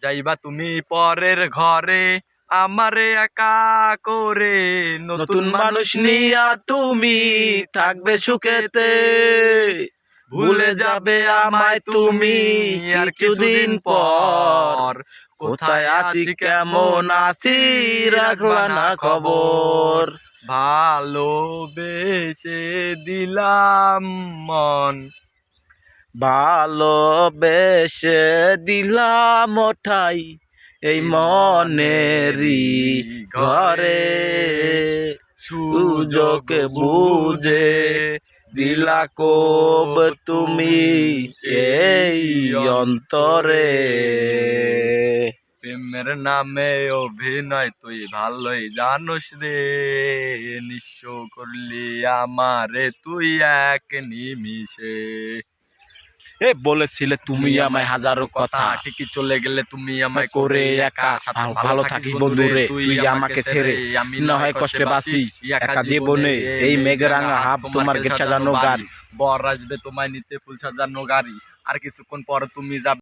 যাইবা তুমি পরের ঘরে আমারে একা করে, নতুন মানুষ নিয়া তুমি থাকবে সুখেতে, ভুলে যাবে আমায় তুমি আর কিছুদিন পর। কোথায় আছি কেমন আছি রাখলা না খবর। ভালোবেসে দিলাম মন, ভালোবেসে দিলাম ওঠাই এই মনেরই ঘরে, সুযোগ বুঝে দিলা কোব তুমি এই অন্তরে। প্রেমের নামে অভিনয় তুই ভালোই জানোস রে, নিঃস্ব করলি আমারে তুই এক নিমিষে। এ বলেছিলে তুমি আমায় হাজারো কথা, ঠিকই চলে গেলে তুমি আমায় করে একা। ভালো থাকিস বন্ধুরে তুই আমাকে ছেড়ে, আমি না হয় কষ্টে বাঁচি একা জীবনে। এই মেঘরাঙা হাফ তোমার গেট সাজানো গাড়ি, বর আসবে তোমায় নিতে ফুল সাজানো গাড়ি, আর কিছুক্ষণ পর তুমি যাবে।